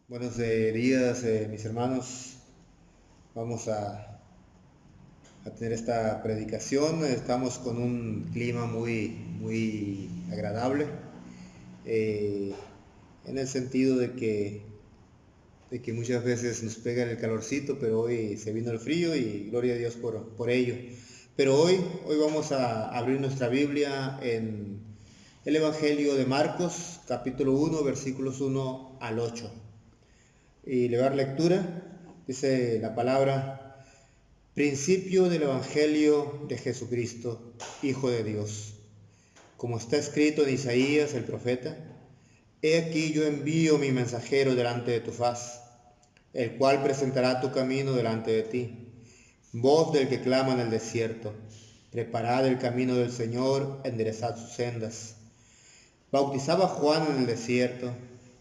Buenos días, mis hermanos. Vamos a tener esta predicación. Estamos con un clima muy agradable, eh, en el sentido de que muchas veces nos pega el calorcito, pero hoy se vino el frío y gloria a Dios por ello. Pero hoy vamos a abrir nuestra Biblia en el Evangelio de Marcos, capítulo 1, versículos 1 al 8. Y le voy a dar lectura. Dice la palabra: principio del Evangelio de Jesucristo, Hijo de Dios. Como está escrito en Isaías el profeta: He aquí yo envío mi mensajero delante de tu faz, el cual presentará tu camino delante de ti. Voz del que clama en el desierto: preparad el camino del Señor, enderezad sus sendas. Bautizaba Juan en el desierto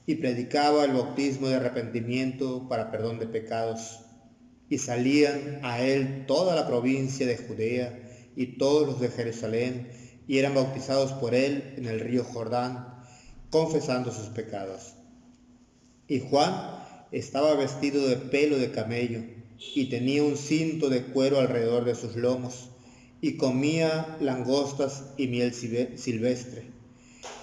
y predicaba el bautismo de arrepentimiento para perdón de pecados. Y salían a él toda la provincia de Judea y todos los de Jerusalén, y eran bautizados por él en el río Jordán, confesando sus pecados. Y Juan estaba vestido de pelo de camello, y tenía un cinto de cuero alrededor de sus lomos, y comía langostas y miel silvestre.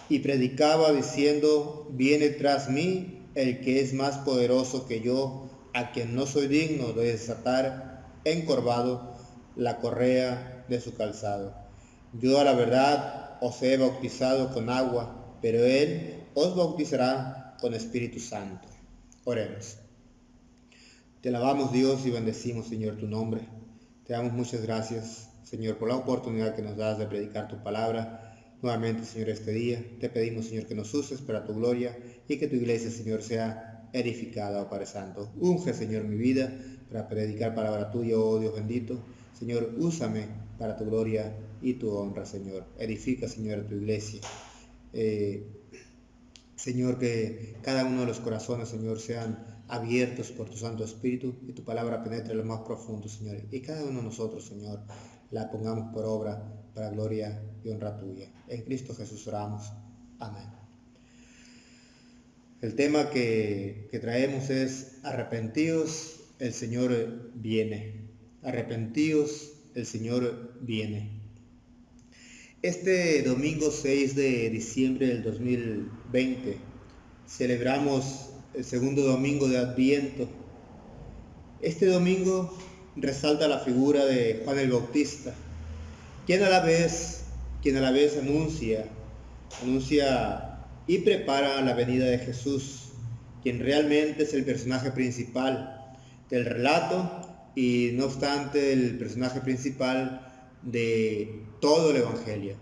Y predicaba diciendo: viene tras mí el que es más poderoso que yo, a quien no soy digno de desatar encorvado la correa de su calzado. Yo a la verdad os he bautizado con agua, pero él os bautizará con Espíritu Santo. Oremos. Te alabamos, Dios, y bendecimos, Señor, tu nombre. Te damos muchas gracias, Señor, por la oportunidad que nos das de predicar tu palabra. Nuevamente, Señor, este día te pedimos, Señor, que nos uses para tu gloria y que tu iglesia, Señor, sea edificada, oh Padre Santo. Unge, Señor, mi vida para predicar palabra tuya, oh Dios bendito. Señor, úsame para tu gloria y tu honra, Señor. Edifica, Señor, a tu iglesia. Señor, que cada uno de los corazones, Señor, sean abiertos por tu Santo Espíritu y tu palabra penetre lo más profundo, Señor. Y cada uno de nosotros, Señor, la pongamos por obra para gloria y honra tuya. En Cristo Jesús oramos. Amén. El tema que traemos es: arrepentidos, el Señor viene. Arrepentidos, el Señor viene. Este domingo 6 de diciembre del 2020 celebramos el segundo domingo de Adviento. Este domingo resalta la figura de Juan el Bautista, quien a la vez anuncia y prepara la venida de Jesús, quien realmente es el personaje principal del relato y, no obstante, el personaje principal de todo el Evangelio.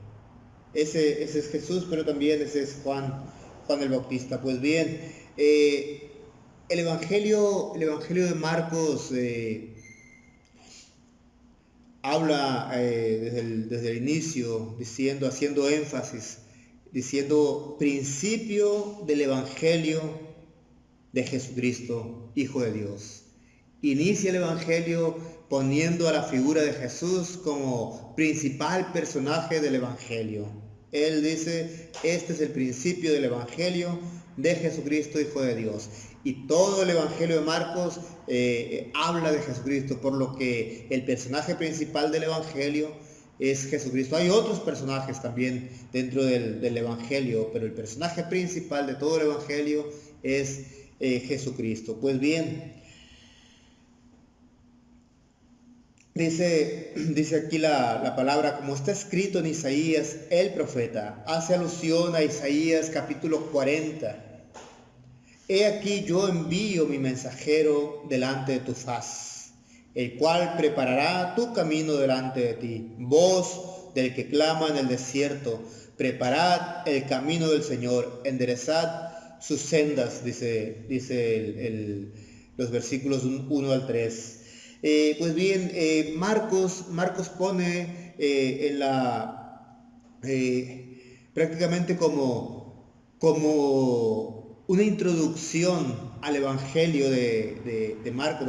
Ese es Jesús, pero también ese es Juan el Bautista. Pues bien, el Evangelio de Marcos habla desde el inicio, haciendo énfasis, diciendo: principio del Evangelio de Jesucristo, Hijo de Dios. Inicia el Evangelio poniendo a la figura de Jesús como principal personaje del Evangelio. Él dice: este es el principio del Evangelio de Jesucristo, Hijo de Dios. Y todo el Evangelio de Marcos habla de Jesucristo, por lo que el personaje principal del Evangelio es Jesucristo. Hay otros personajes también dentro del Evangelio, pero el personaje principal de todo el Evangelio es Jesucristo. Pues bien, dice aquí la palabra, como está escrito en Isaías el profeta. Hace alusión a Isaías capítulo 40. He aquí yo envío mi mensajero delante de tu faz, el cual preparará tu camino delante de ti. Voz del que clama en el desierto: preparad el camino del Señor, enderezad sus sendas, dice los versículos 1 al 3. Pues bien, Marcos pone prácticamente como una introducción al Evangelio de Marcos,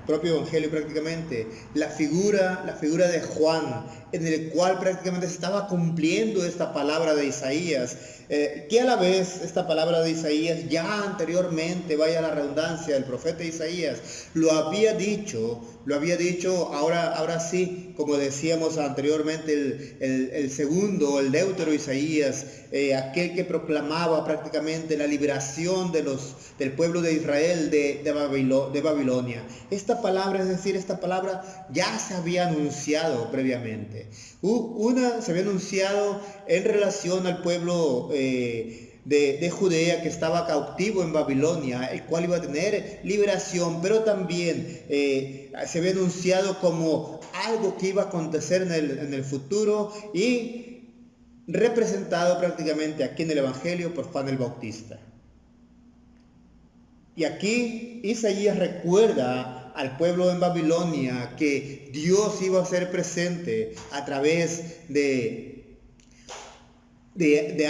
propio evangelio prácticamente, la figura de Juan, en el cual prácticamente se estaba cumpliendo esta palabra de Isaías, que a la vez esta palabra de Isaías ya anteriormente, vaya la redundancia, el profeta Isaías lo había dicho, ahora sí, como decíamos anteriormente, el segundo, el Deutero Isaías, aquel que proclamaba prácticamente la liberación del pueblo de Israel de Babilonia. Esta palabra, es decir, esta palabra ya se había anunciado previamente. Se había anunciado en relación al pueblo de Judea, que estaba cautivo en Babilonia, el cual iba a tener liberación, pero también se había anunciado como algo que iba a acontecer en el futuro, y representado prácticamente aquí en el Evangelio por Juan el Bautista. Y aquí Isaías recuerda al pueblo en Babilonia que Dios iba a ser presente a través de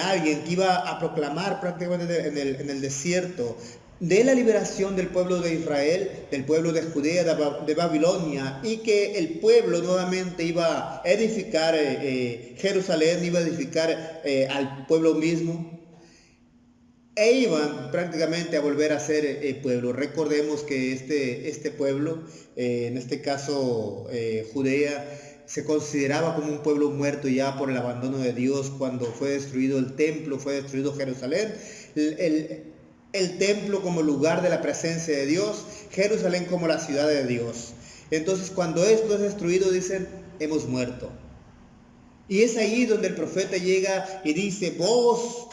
alguien que iba a proclamar prácticamente en el desierto de la liberación del pueblo de Israel, del pueblo de Judea, de Babilonia, y que el pueblo nuevamente iba a edificar Jerusalén, iba a edificar al pueblo mismo, e iban prácticamente a volver a ser pueblo. Recordemos que este pueblo, en este caso Judea, se consideraba como un pueblo muerto ya por el abandono de Dios cuando fue destruido el templo, fue destruido Jerusalén, el templo como lugar de la presencia de Dios, Jerusalén como la ciudad de Dios. Entonces, cuando esto es destruido, dicen, hemos muerto. Y es ahí donde el profeta llega y dice, voz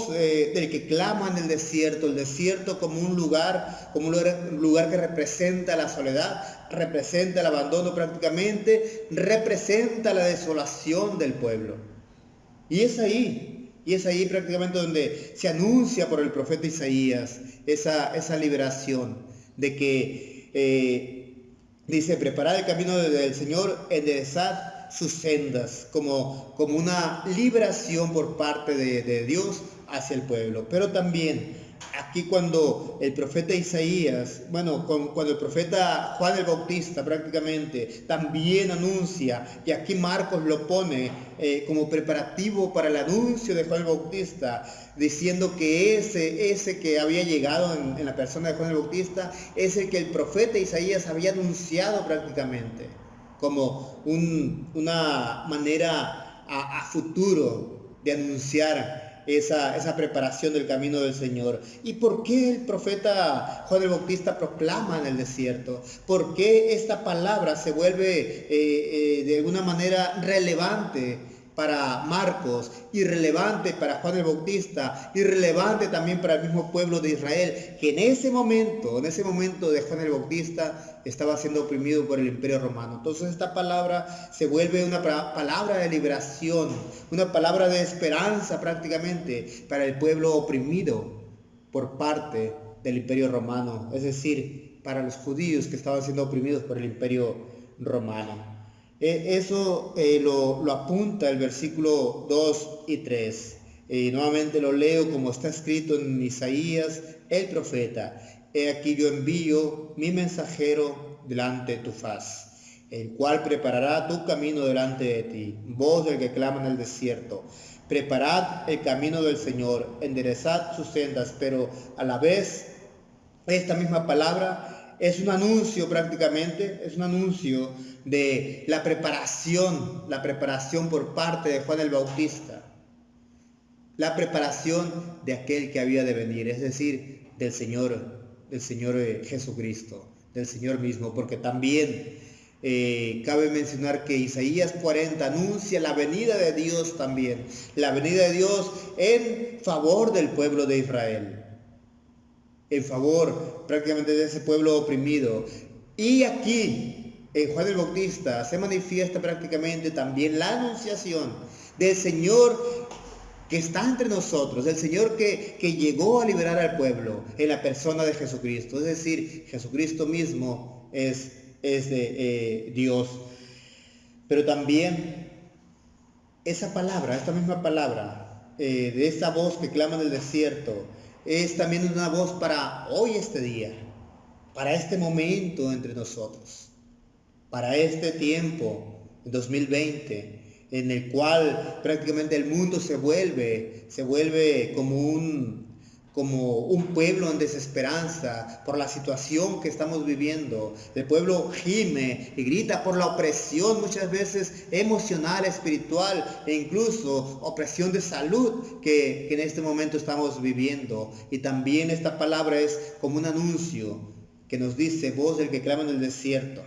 del que clama en el desierto como un lugar que representa la soledad, representa el abandono prácticamente, representa la desolación del pueblo. Y es ahí prácticamente donde se anuncia por el profeta Isaías esa liberación, de que dice, preparad el camino del Señor, enderezad sus sendas, como una liberación por parte de Dios hacia el pueblo. Pero también aquí cuando el profeta Isaías, cuando el profeta Juan el Bautista prácticamente también anuncia, y aquí Marcos lo pone como preparativo para el anuncio de Juan el Bautista, diciendo que ese que había llegado en la persona de Juan el Bautista es el que el profeta Isaías había anunciado prácticamente, como una manera a futuro de anunciar esa preparación del camino del Señor. ¿Y por qué el profeta Juan el Bautista proclama en el desierto? ¿Por qué esta palabra se vuelve de alguna manera relevante para Marcos, irrelevante para Juan el Bautista, irrelevante también para el mismo pueblo de Israel, que en ese momento de Juan el Bautista estaba siendo oprimido por el Imperio Romano? Entonces esta palabra se vuelve una palabra de liberación, una palabra de esperanza prácticamente para el pueblo oprimido por parte del Imperio Romano, es decir, para los judíos que estaban siendo oprimidos por el Imperio Romano. Eso lo apunta el versículo 2 y 3. Nuevamente lo leo como está escrito en Isaías, el profeta. He aquí yo envío mi mensajero delante de tu faz, el cual preparará tu camino delante de ti. Voz del que clama en el desierto, preparad el camino del Señor, enderezad sus sendas. Pero a la vez, esta misma palabra es un anuncio prácticamente, es un anuncio de la preparación por parte de Juan el Bautista, la preparación de aquel que había de venir, es decir, del Señor Jesucristo, del Señor mismo, porque también cabe mencionar que Isaías 40 anuncia la venida de Dios también, la venida de Dios en favor del pueblo de Israel, en favor prácticamente de ese pueblo oprimido. Y aquí en Juan el Bautista se manifiesta prácticamente también la anunciación del Señor que está entre nosotros, del Señor que llegó a liberar al pueblo en la persona de Jesucristo. Es decir, Jesucristo mismo es de Dios. Pero también esta misma palabra, de esta voz que clama en el desierto, es también una voz para hoy, este día. para este momento entre nosotros, para este tiempo, 2020, en el cual prácticamente el mundo se vuelve como un pueblo en desesperanza por la situación que estamos viviendo. El pueblo gime y grita por la opresión muchas veces emocional, espiritual e incluso opresión de salud que en este momento estamos viviendo. Y también esta palabra es como un anuncio que nos dice: voz del que clama en el desierto,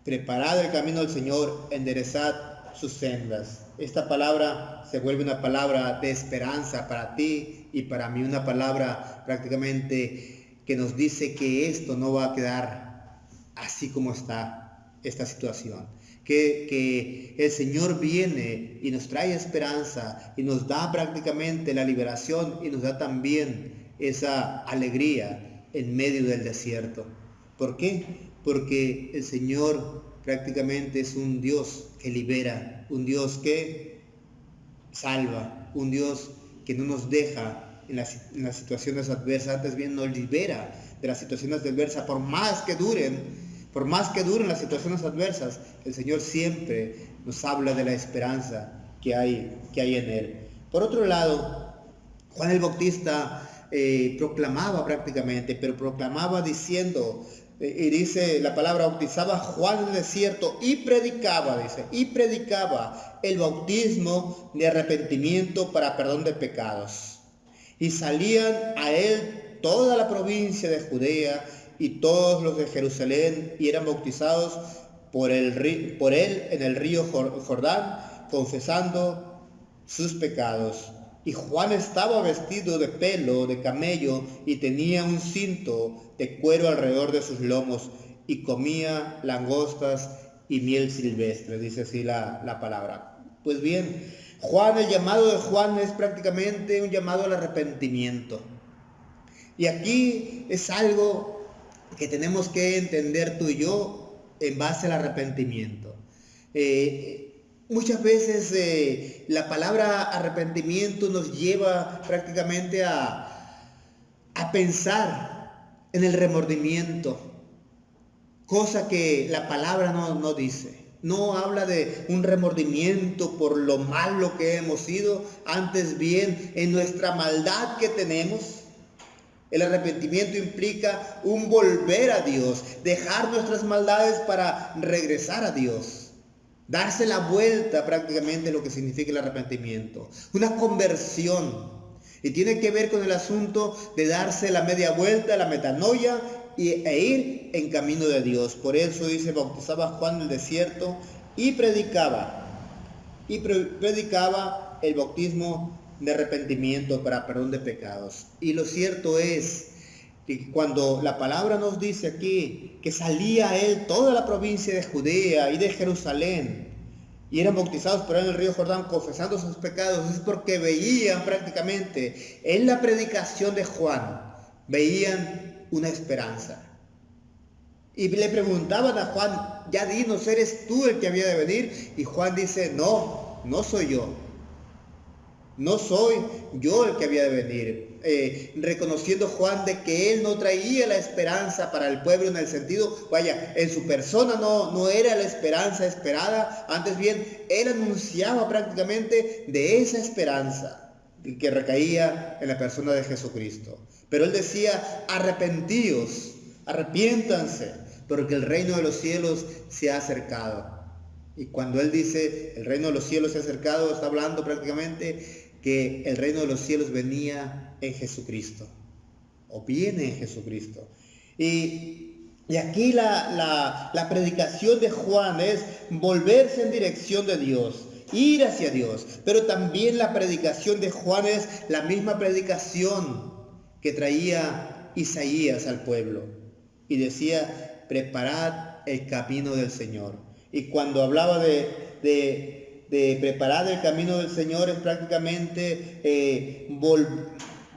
preparad el camino del Señor, enderezad sus sendas. Esta palabra se vuelve una palabra de esperanza para ti y para mí, una palabra prácticamente que nos dice que esto no va a quedar así como está esta situación, que el Señor viene y nos trae esperanza y nos da prácticamente la liberación y nos da también esa alegría en medio del desierto. ¿Por qué? Porque el Señor prácticamente es un Dios que libera, un Dios que salva, un Dios que no nos deja en las situaciones adversas, antes bien nos libera de las situaciones adversas, por más que duren las situaciones adversas. El Señor siempre nos habla de la esperanza que hay en Él. Por otro lado, Juan el Bautista proclamaba prácticamente, pero proclamaba diciendo, y dice la palabra, bautizaba Juan en el desierto y predicaba el bautismo de arrepentimiento para perdón de pecados. Y salían a él toda la provincia de Judea y todos los de Jerusalén, y eran bautizados por él en el río Jordán, confesando sus pecados. Y Juan estaba vestido de pelo de camello y tenía un cinto de cuero alrededor de sus lomos, y comía langostas y miel silvestre, dice así la palabra. Pues bien, el llamado de Juan es prácticamente un llamado al arrepentimiento. Y aquí es algo que tenemos que entender tú y yo en base al arrepentimiento. Muchas veces la palabra arrepentimiento nos lleva prácticamente a pensar en el remordimiento, cosa que la palabra no dice. No habla de un remordimiento por lo malo que hemos sido, antes bien en nuestra maldad que tenemos. El arrepentimiento implica un volver a Dios, dejar nuestras maldades para regresar a Dios. Darse la vuelta prácticamente lo que significa el arrepentimiento. Una conversión. Y tiene que ver con el asunto de darse la media vuelta, la metanoia e ir en camino de Dios. Por eso dice, bautizaba Juan en el desierto y predicaba el bautismo de arrepentimiento para perdón de pecados. Y lo cierto es que cuando la palabra nos dice aquí que salía a él toda la provincia de Judea y de Jerusalén, y eran bautizados por él en el río Jordán, confesando sus pecados, es porque veían prácticamente en la predicación de Juan, veían una esperanza. Y le preguntaban a Juan, ya dinos, ¿eres tú el que había de venir? Y Juan dice, no soy yo. No soy yo el que había de venir. Reconociendo Juan de que él no traía la esperanza para el pueblo en el sentido, en su persona no era la esperanza esperada, antes bien, él anunciaba prácticamente de esa esperanza que recaía en la persona de Jesucristo. Pero él decía, arrepiéntanse, porque el reino de los cielos se ha acercado. Y cuando él dice, el reino de los cielos se ha acercado, está hablando prácticamente que el reino de los cielos venía en Jesucristo, o viene en Jesucristo. Y aquí la predicación de Juan es volverse en dirección de Dios, ir hacia Dios. Pero también la predicación de Juan es la misma predicación que traía Isaías al pueblo. Y decía, preparad el camino del Señor. Y cuando hablaba de preparar el camino del Señor es prácticamente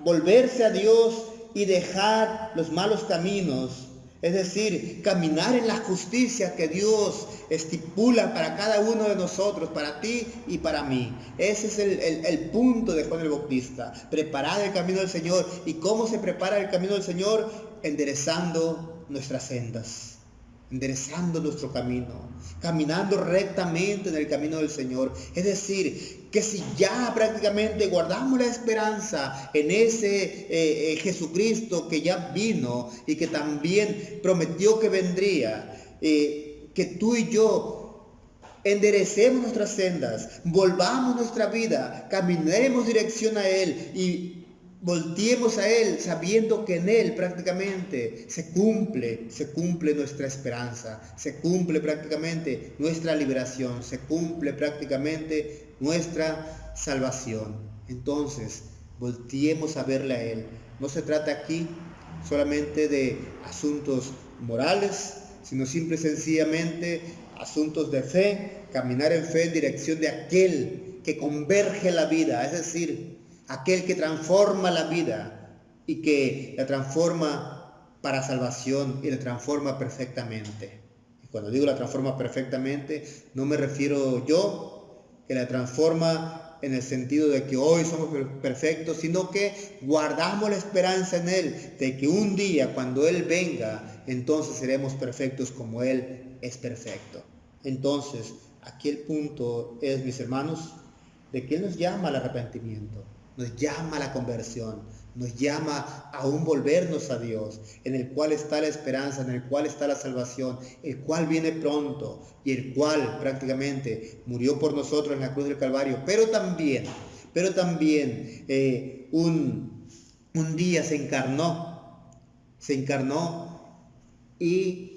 volverse a Dios y dejar los malos caminos. Es decir, caminar en la justicia que Dios estipula para cada uno de nosotros, para ti y para mí. Ese es el punto de Juan el Bautista. Preparar el camino del Señor. ¿Y cómo se prepara el camino del Señor? enderezando nuestras sendas, enderezando nuestro camino, caminando rectamente en el camino del Señor. Es decir, que si ya prácticamente guardamos la esperanza en ese Jesucristo que ya vino y que también prometió que vendría, que tú y yo enderecemos nuestras sendas, volvamos nuestra vida, caminemos dirección a Él y volteemos a Él sabiendo que en Él prácticamente se cumple nuestra esperanza, se cumple prácticamente nuestra liberación, se cumple prácticamente nuestra salvación. Entonces, volteemos a verle a Él. No se trata aquí solamente de asuntos morales, sino simple y sencillamente asuntos de fe, caminar en fe en dirección de aquel que converge la vida, es decir, aquel que transforma la vida y que la transforma para salvación y la transforma perfectamente. Y cuando digo la transforma perfectamente, no me refiero yo que la transforma en el sentido de que hoy somos perfectos, sino que guardamos la esperanza en Él, de que un día cuando Él venga, entonces seremos perfectos como Él es perfecto. Entonces, aquí el punto es, mis hermanos, de que Él nos llama al arrepentimiento, nos llama a la conversión, nos llama a un volvernos a Dios, en el cual está la esperanza, en el cual está la salvación, el cual viene pronto y el cual prácticamente murió por nosotros en la cruz del Calvario, pero también un día se encarnó y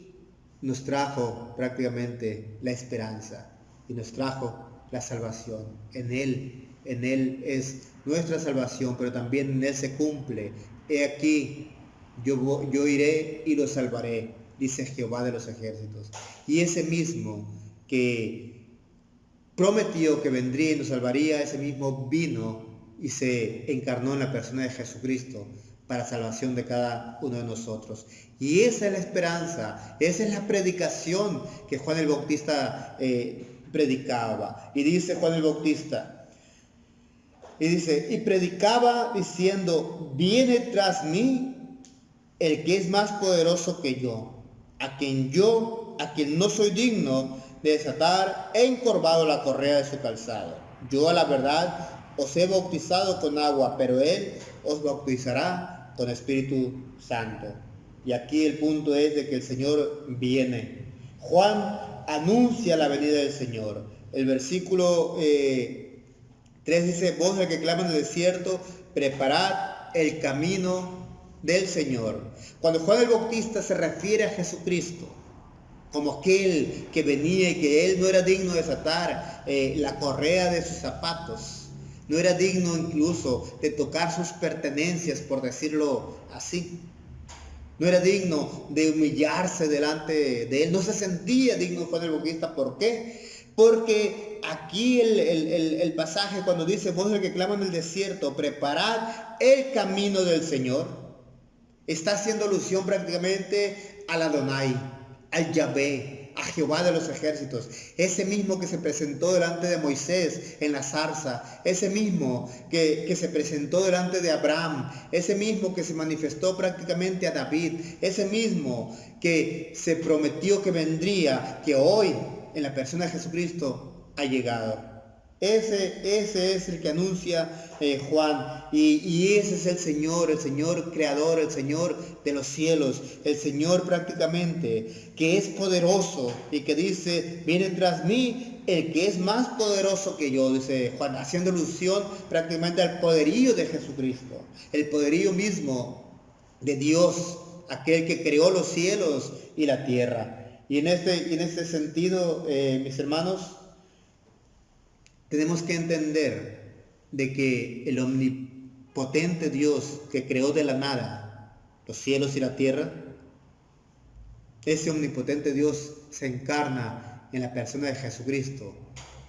nos trajo prácticamente la esperanza y nos trajo la salvación. En Él es nuestra salvación, pero también en Él se cumple. He aquí, yo iré y lo salvaré, dice Jehová de los ejércitos. Y ese mismo que prometió que vendría y nos salvaría, ese mismo vino y se encarnó en la persona de Jesucristo para salvación de cada uno de nosotros. Y esa es la esperanza, esa es la predicación que Juan el Bautista predicaba. Y dice Juan el Bautista, y predicaba diciendo, viene tras mí el que es más poderoso que yo, a quien no soy digno de desatar, he encorvado la correa de su calzado. Yo a la verdad os he bautizado con agua, pero Él os bautizará con Espíritu Santo. Y aquí el punto es de que el Señor viene. Juan anuncia la venida del Señor. El versículo 3 dice, voz del que clama en el desierto, preparad el camino del Señor. Cuando Juan el Bautista se refiere a Jesucristo como aquel que venía y que Él no era digno de desatar la correa de sus zapatos, no era digno incluso de tocar sus pertenencias, por decirlo así. No era digno de humillarse delante de Él, no se sentía digno Juan el Bautista. ¿Por qué? Porque aquí el pasaje cuando dice, voz del que clama en el desierto, preparad el camino del Señor, está haciendo alusión prácticamente al Adonai, al Yahvé, a Jehová de los ejércitos, ese mismo que se presentó delante de Moisés en la zarza, ese mismo que se presentó delante de Abraham, ese mismo que se manifestó prácticamente a David, ese mismo que se prometió que vendría, que hoy en la persona de Jesucristo ha llegado. Ese es el que anuncia Juan, y ese es el Señor creador, el Señor de los cielos, el Señor prácticamente que es poderoso y que dice, viene tras mí el que es más poderoso que yo, dice Juan, haciendo alusión prácticamente al poderío de Jesucristo, el poderío mismo de Dios, aquel que creó los cielos y la tierra. Y en este sentido, mis hermanos, tenemos que entender de que el omnipotente Dios que creó de la nada los cielos y la tierra, ese omnipotente Dios se encarna en la persona de Jesucristo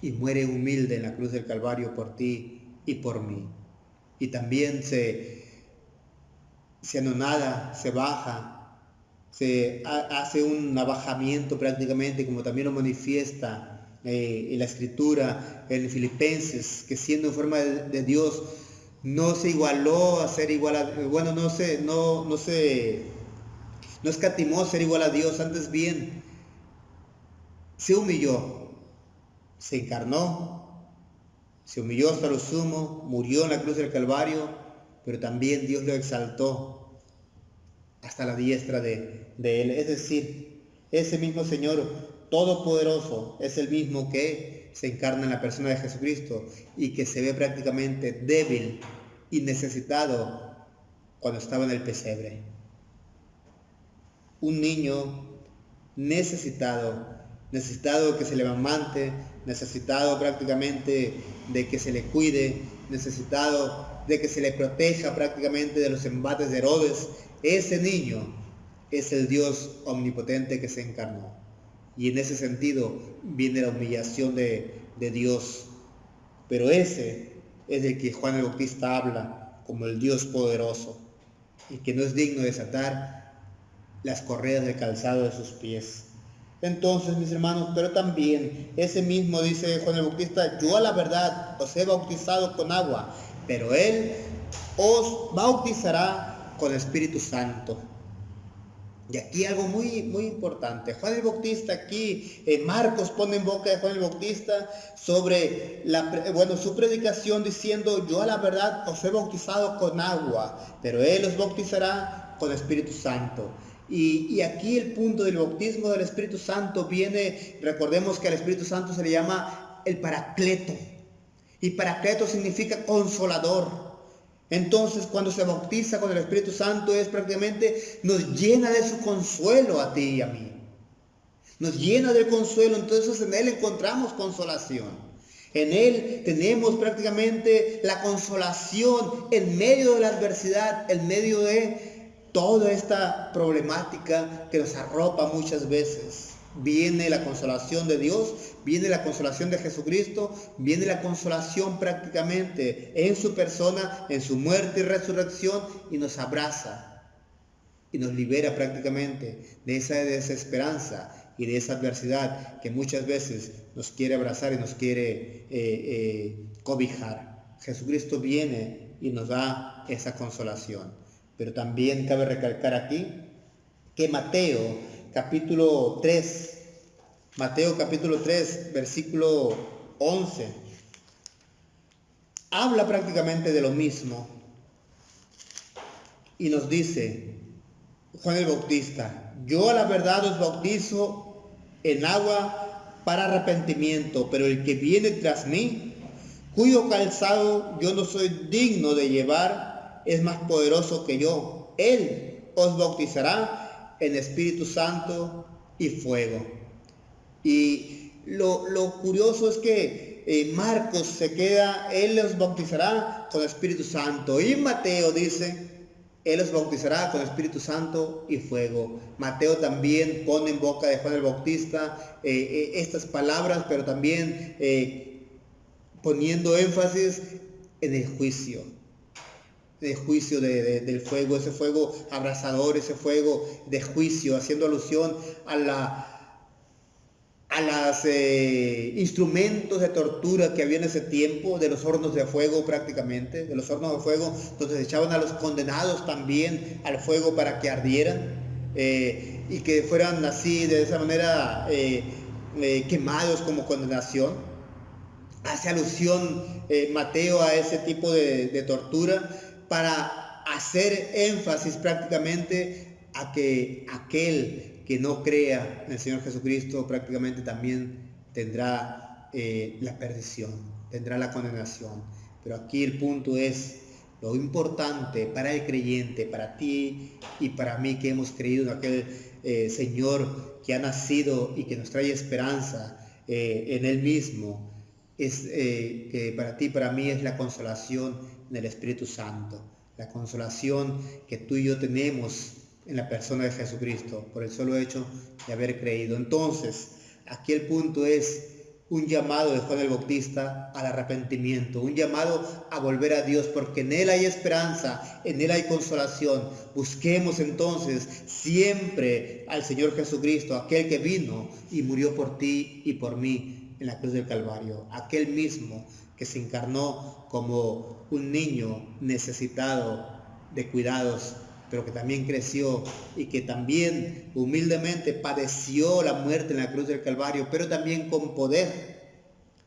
y muere humilde en la cruz del Calvario por ti y por mí. Y también se anonada, se baja, se hace un abajamiento prácticamente, como también lo manifiesta en la escritura, en Filipenses, que siendo en forma de Dios, no se igualó a ser igual a, bueno, no se No escatimó ser igual a Dios, antes bien se humilló, se encarnó, se humilló hasta lo sumo, murió en la cruz del Calvario, pero también Dios lo exaltó hasta la diestra de Él. Es decir, ese mismo Señor todopoderoso es el mismo que se encarna en la persona de Jesucristo y que se ve prácticamente débil y necesitado cuando estaba en el pesebre. Un niño necesitado de que se le amante, necesitado prácticamente de que se le cuide, necesitado de que se le proteja prácticamente de los embates de Herodes. Ese niño es el Dios omnipotente que se encarnó. Y en ese sentido viene la humillación de Dios. Pero ese es el que Juan el Bautista habla como el Dios poderoso y que no es digno de desatar las correas del calzado de sus pies. Entonces, mis hermanos, pero también ese mismo dice Juan el Bautista: yo a la verdad os he bautizado con agua, pero Él os bautizará con Espíritu Santo. Y aquí algo muy importante. Juan el Bautista aquí, Marcos pone en boca de Juan el Bautista sobre su predicación diciendo: yo a la verdad os he bautizado con agua, pero Él os bautizará con Espíritu Santo. Y aquí el punto del bautismo del Espíritu Santo viene, recordemos que al Espíritu Santo se le llama el Paracleto. Y Paracleto significa consolador. Entonces, cuando se bautiza con el Espíritu Santo, es prácticamente nos llena de su consuelo a ti y a mí. Nos llena del consuelo, entonces en Él encontramos consolación. En Él tenemos prácticamente la consolación en medio de la adversidad, en medio de toda esta problemática que nos arropa muchas veces. Viene la consolación de Dios, viene la consolación de Jesucristo, viene la consolación prácticamente en su persona, en su muerte y resurrección, y nos abraza y nos libera prácticamente de esa desesperanza y de esa adversidad que muchas veces nos quiere abrazar y nos quiere cobijar. Jesucristo viene y nos da esa consolación. Pero también cabe recalcar aquí que Mateo capítulo 3, versículo 11, habla prácticamente de lo mismo y nos dice Juan el Bautista: yo a la verdad os bautizo en agua para arrepentimiento, pero el que viene tras mí, cuyo calzado yo no soy digno de llevar, es más poderoso que yo. Él os bautizará en Espíritu Santo y fuego. Y lo curioso es que Marcos se queda: Él os bautizará con Espíritu Santo. Y Mateo dice: Él os bautizará con Espíritu Santo y fuego. Mateo también pone en boca de Juan el Bautista estas palabras, pero también poniendo énfasis en el juicio. De juicio del fuego, ese fuego abrasador, ese fuego de juicio, haciendo alusión a los instrumentos de tortura que había en ese tiempo, de los hornos de fuego prácticamente, de los hornos de fuego donde se echaban a los condenados también al fuego para que ardieran y que fueran así, de esa manera, quemados como condenación. Hace alusión Mateo a ese tipo de tortura para hacer énfasis prácticamente a que aquel que no crea en el Señor Jesucristo prácticamente también tendrá la perdición, tendrá la condenación. Pero aquí el punto es lo importante para el creyente, para ti y para mí que hemos creído en aquel Señor que ha nacido y que nos trae esperanza en Él mismo. Es que para ti, para mí, es la consolación del Espíritu Santo, la consolación que tú y yo tenemos en la persona de Jesucristo por el solo hecho de haber creído. Entonces, aquí el punto es un llamado de Juan el Bautista al arrepentimiento, un llamado a volver a Dios, porque en Él hay esperanza, en Él hay consolación. Busquemos entonces siempre al Señor Jesucristo, aquel que vino y murió por ti y por mí en la cruz del Calvario, aquel mismo que se encarnó como un niño necesitado de cuidados pero que también creció y que también humildemente padeció la muerte en la cruz del Calvario, pero también con poder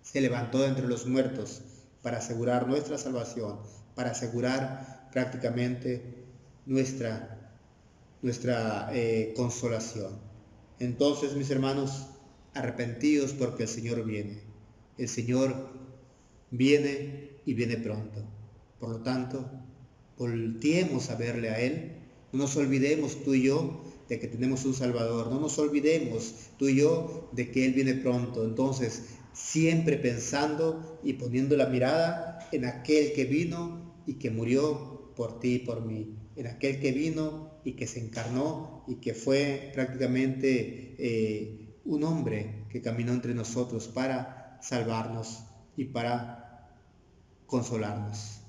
se levantó de entre los muertos para asegurar nuestra salvación, para asegurar prácticamente nuestra consolación. Entonces, mis hermanos, arrepentidos porque el Señor viene. El Señor viene y viene pronto. Por lo tanto, volteemos a verle a Él. No nos olvidemos tú y yo de que tenemos un Salvador. No nos olvidemos tú y yo de que Él viene pronto. Entonces, siempre pensando y poniendo la mirada en aquel que vino y que murió por ti y por mí. En aquel que vino y que se encarnó y que fue prácticamente un hombre que caminó entre nosotros para salvarnos y para consolarnos.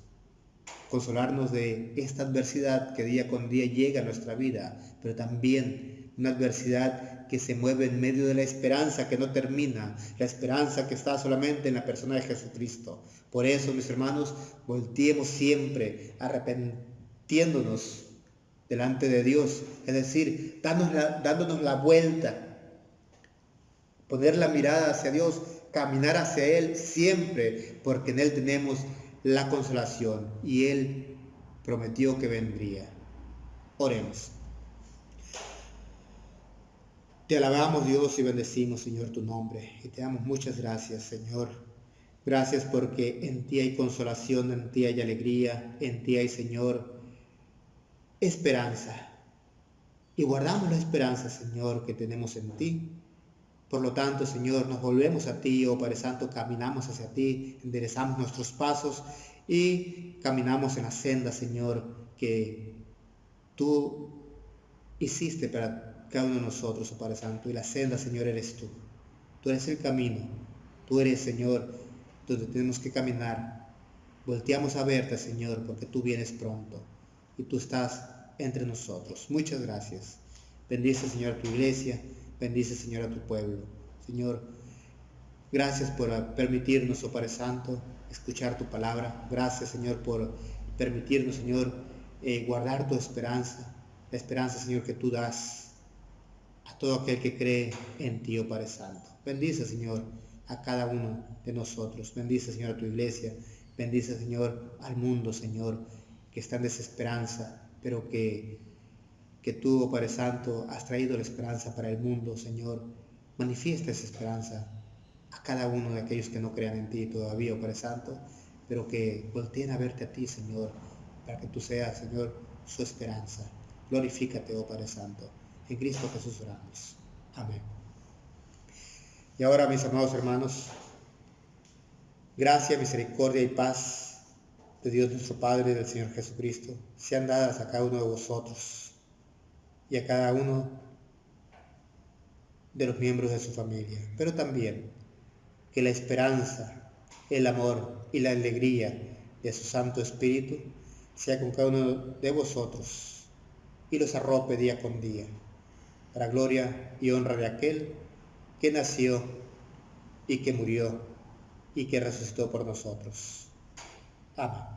Consolarnos de esta adversidad que día con día llega a nuestra vida, pero también una adversidad que se mueve en medio de la esperanza que no termina, la esperanza que está solamente en la persona de Jesucristo. Por eso, mis hermanos, volteemos siempre arrepintiéndonos delante de Dios, es decir, dándonos la vuelta, poner la mirada hacia Dios, caminar hacia Él siempre, porque en Él tenemos la consolación y Él prometió que vendría. Oremos. Te alabamos, Dios, y bendecimos, Señor, tu nombre, y te damos muchas gracias, Señor. Gracias porque en ti hay consolación, en ti hay alegría, en ti hay, Señor, esperanza. Y guardamos la esperanza, Señor, que tenemos en ti. Por lo tanto, Señor, nos volvemos a ti, oh Padre Santo, caminamos hacia ti, enderezamos nuestros pasos y caminamos en la senda, Señor, que tú hiciste para cada uno de nosotros, oh Padre Santo. Y la senda, Señor, eres tú. Tú eres el camino. Tú eres, Señor, donde tenemos que caminar. Volteamos a verte, Señor, porque tú vienes pronto y tú estás entre nosotros. Muchas gracias. Bendice, Señor, a tu iglesia. Bendice, Señor, a tu pueblo. Señor, gracias por permitirnos, oh Padre Santo, escuchar tu palabra. Gracias, Señor, por permitirnos, Señor, guardar tu esperanza. La esperanza, Señor, que tú das a todo aquel que cree en ti, oh Padre Santo. Bendice, Señor, a cada uno de nosotros. Bendice, Señor, a tu iglesia. Bendice, Señor, al mundo, Señor, que está en desesperanza, pero que tú, oh Padre Santo, has traído la esperanza para el mundo, Señor. Manifiesta esa esperanza a cada uno de aquellos que no crean en ti todavía, oh Padre Santo, pero que volteen a verte a ti, Señor, para que tú seas, Señor, su esperanza. Glorifícate, oh Padre Santo. En Cristo Jesús oramos. Amén. Y ahora, mis amados hermanos, gracia, misericordia y paz de Dios nuestro Padre y del Señor Jesucristo sean dadas a cada uno de vosotros y a cada uno de los miembros de su familia, pero también que la esperanza, el amor y la alegría de su Santo Espíritu sea con cada uno de vosotros y los arrope día con día, para gloria y honra de aquel que nació y que murió y que resucitó por nosotros. Amén.